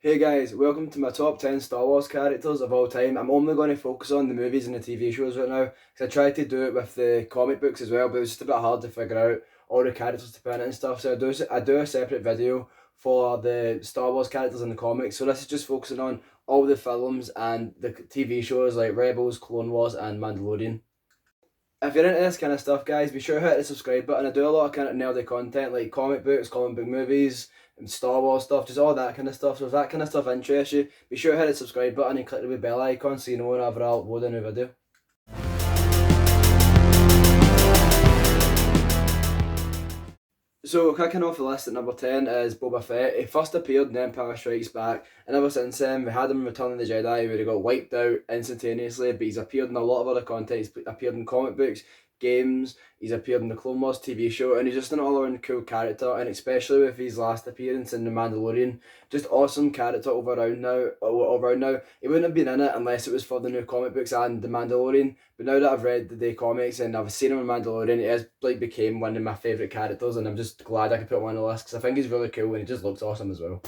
Hey guys, welcome to my top 10 Star Wars characters of all time. I'm only going to focus on the movies and the TV shows right now because I tried to do it with the comic books as well, but it was just a bit hard to figure out all the characters to put in it and stuff. So I do a separate video for the Star Wars characters in the comics. So this is just focusing on all the films and the TV shows like Rebels, Clone Wars, and Mandalorian. If you're into this kind of stuff, guys, be sure to hit the subscribe button. I do a lot of kind of nerdy content like comic books, comic book movies, and Star Wars stuff, just all that kind of stuff. So if that kind of stuff interests you, be sure to hit the subscribe button and click the wee bell icon so you know whenever I'll upload a new video. So, kicking off the list at number 10 is Boba Fett. He first appeared in Empire Strikes Back, and ever since then, we had him in Return of the Jedi, where he got wiped out instantaneously, but he's appeared in a lot of other content. He's appeared in comic books, games, he's appeared in the Clone Wars TV show, and he's just an all-around cool character, and especially with his last appearance in The Mandalorian, just awesome character all around now. He wouldn't have been in it unless it was for the new comic books and The Mandalorian, but now that I've read the comics and I've seen him in Mandalorian, he has like became one of my favourite characters, and I'm just glad I could put him on the list because I think he's really cool and he just looks awesome as well.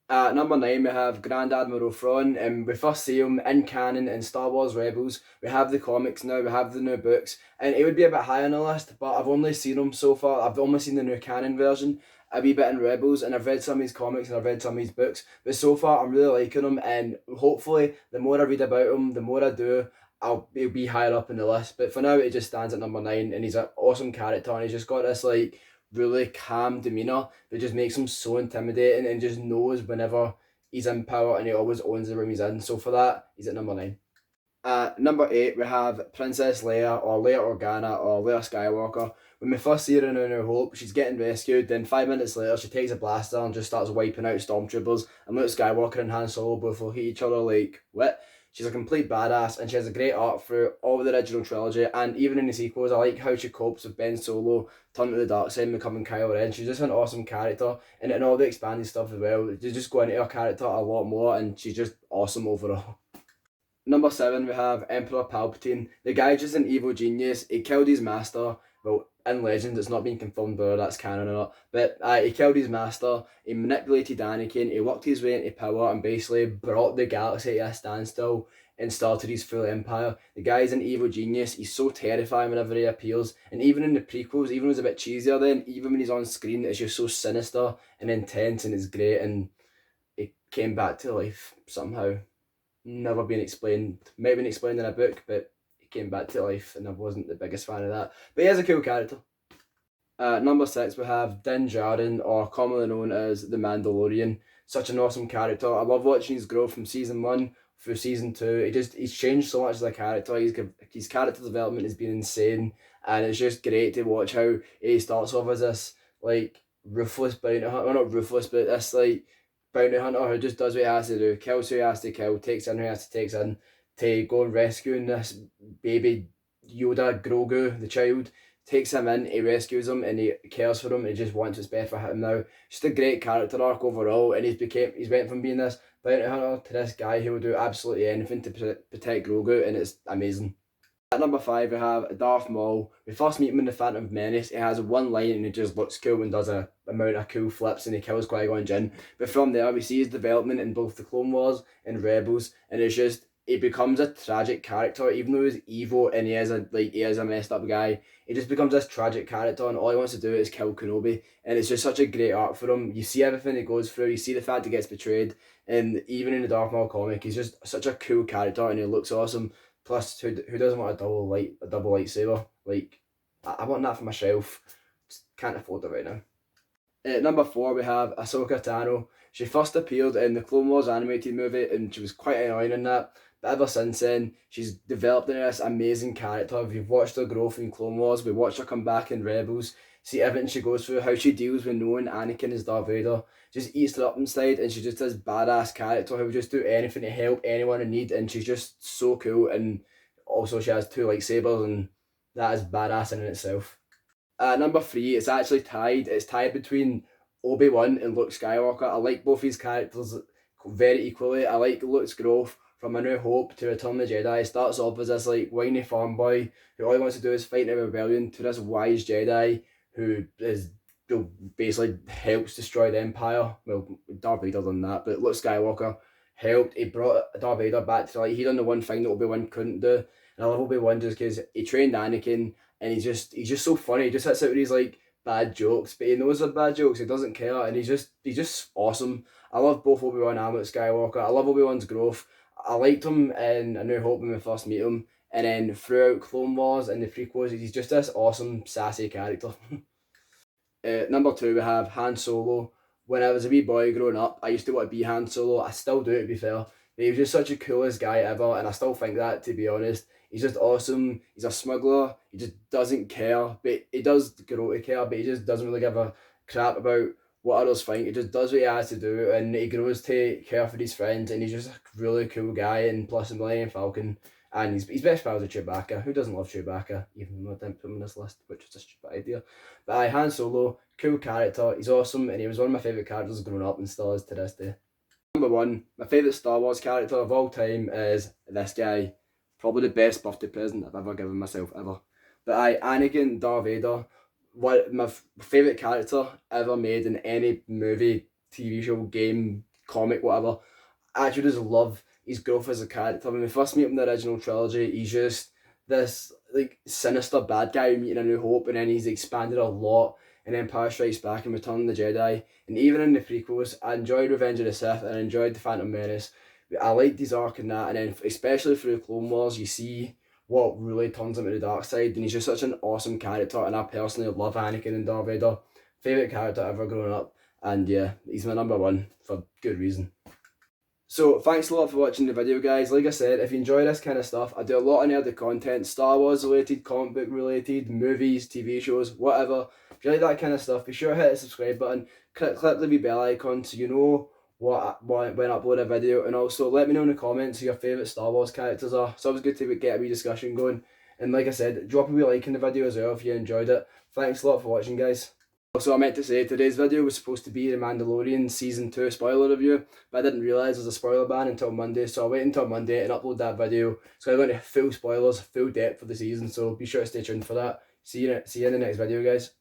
At number 9, we have Grand Admiral Thrawn, and we first see him in canon in Star Wars Rebels. We have the comics now, we have the new books, and it would be a bit high on the list, but I've only seen him so far. I've only seen the new canon version, a wee bit in Rebels, and I've read some of his comics and I've read some of his books, but so far I'm really liking him, and hopefully the more I read about him, the more I do, he'll be higher up in the list. But for now, it just stands at number 9, and he's an awesome character, and he's just got this like really calm demeanor that just makes him so intimidating, and just knows whenever he's in power, and he always owns the room he's in. So for that, he's at number 9. Number 8, we have Princess Leia, or Leia Organa, or Leia Skywalker. When we first see her in A New Hope, she's getting rescued. Then 5 minutes later, she takes a blaster and just starts wiping out stormtroopers. And Luke Skywalker and Han Solo both will hit each other like what? She's a complete badass, and she has a great arc through all of the original trilogy, and even in the sequels. I like how she copes with Ben Solo turning to the dark side and becoming Kylo Ren. She's just an awesome character, and in all the expanded stuff as well, they just go into her character a lot more, and she's just awesome overall. Number 7, we have Emperor Palpatine. The guy's just an evil genius. He killed his master. Well, in Legends, it's not been confirmed whether that's canon or not. But he killed his master. He manipulated Anakin. He worked his way into power and basically brought the galaxy to a standstill and started his full empire. The guy's an evil genius. He's so terrifying whenever he appears. And even in the prequels, even when it's a bit cheesier then, even when he's on screen, it's just so sinister and intense, and it's great. And he came back to life somehow. Never been explained. Might have been explained in a book, but he came back to life, and I wasn't the biggest fan of that. But he is a cool character. Number 6, we have Din Djarin, or commonly known as the Mandalorian. Such an awesome character. I love watching his growth from season 1 through season 2. He's changed so much as a character. His character development has been insane, and it's just great to watch how he starts off as this like ruthless bounty hunter. Well, not ruthless, but this like bounty hunter who just does what he has to do, kills who he has to kill, takes in who he has to take in, to go and rescuing this baby Yoda Grogu, the child, takes him in, he rescues him, and he cares for him, and he just wants what's best for him now. Just a great character arc overall, and he's went from being this bounty hunter to this guy who will do absolutely anything to protect Grogu, and it's amazing. At number 5, we have Darth Maul. We first meet him in The Phantom Menace. He has one line and he just looks cool and does a amount of cool flips, and he kills Qui-Gon Jinn. But from there, we see his development in both the Clone Wars and Rebels, and it's just, he becomes a tragic character. Even though he's evil and he is a messed up guy, he just becomes this tragic character, and all he wants to do is kill Kenobi. And it's just such a great arc for him. You see everything he goes through. You see the fact he gets betrayed, and even in the Darth Maul comic, he's just such a cool character, and he looks awesome. Plus, who doesn't want a double lightsaber? Like, I want that for myself. Just can't afford it right now. At number 4, we have Ahsoka Tano. She first appeared in the Clone Wars animated movie, and she was quite annoying in that. But ever since then, she's developed into this amazing character. We've watched her growth in Clone Wars. We watched her come back in Rebels. See everything she goes through, how she deals with knowing Anakin is Darth Vader. Just eats her up inside, and she's just this badass character who will just do anything to help anyone in need, and she's just so cool. And also, she has 2 lightsabers, and that is badass in itself. Number 3, it's actually tied. It's tied between ObiWan and Luke Skywalker. I like both these characters very equally. I like Luke's growth from A New Hope to Return of the Jedi. He starts off as this like whiny farm boy who all he wants to do is fight in a rebellion, to this wise Jedi who is basically helps destroy the Empire. Well, Darth Vader done that, but Luke Skywalker helped. He brought Darth Vader back to life. He done the one thing that Obi-Wan couldn't do. And I love Obi-Wan just because he trained Anakin, and he's just so funny. He just hits out with these like bad jokes, but he knows they're bad jokes. He doesn't care, and he's just awesome. I love both Obi-Wan and Luke Skywalker. I love Obi-Wan's growth. I liked him in A New Hope when we first meet him, and then throughout Clone Wars and the prequels, he's just this awesome, sassy character. Number 2, we have Han Solo. When I was a wee boy growing up, I used to want to be Han Solo. I still do, to be fair. But he was just such the coolest guy ever, and I still think that, to be honest. He's just awesome. He's a smuggler. He just doesn't care, but he does grow to care, but he just doesn't really give a crap about what others think. He just does what he has to do, and he grows to care for his friends, and he's just a really cool guy. And plus, the Millennium Falcon, and he's best pals with Chewbacca. Who doesn't love Chewbacca? Even though I didn't put him on this list, which was a stupid idea. But Han Solo, cool character. He's awesome, and he was one of my favourite characters growing up, and still is to this day. Number 1, my favourite Star Wars character of all time is this guy. Probably the best birthday present I've ever given myself, ever. But Anakin Darth Vader, my favourite character ever made in any movie, TV show, game, comic, whatever. I actually just love his growth as a character. When we first meet him in the original trilogy, he's just this like sinister bad guy we meet in A New Hope, and then he's expanded a lot in Empire Strikes Back and Return of the Jedi. And even in the prequels, I enjoyed Revenge of the Sith and I enjoyed The Phantom Menace. I liked his arc in that, and then especially through Clone Wars, you see what really turns him to the dark side, and he's just such an awesome character, and I personally love Anakin and Darth Vader. Favourite character ever growing up, and yeah, he's my number 1 for good reason. So thanks a lot for watching the video, guys. Like I said, if you enjoy this kind of stuff, I do a lot of nerdy content, Star Wars related, comic book related, movies, TV shows, whatever. If you like that kind of stuff, be sure to hit the subscribe button, click the wee bell icon so you know when I upload a video, and also let me know in the comments who your favourite Star Wars characters are. It's always good to get a wee discussion going. And like I said, drop a wee like in the video as well if you enjoyed it. Thanks a lot for watching, guys. Also, I meant to say, today's video was supposed to be the Mandalorian Season 2 spoiler review, but I didn't realise there's a spoiler ban until Monday, so I'll wait until Monday and upload that video. So I'm going to full spoilers, full depth for the season, so be sure to stay tuned for that. See you in the next video, guys.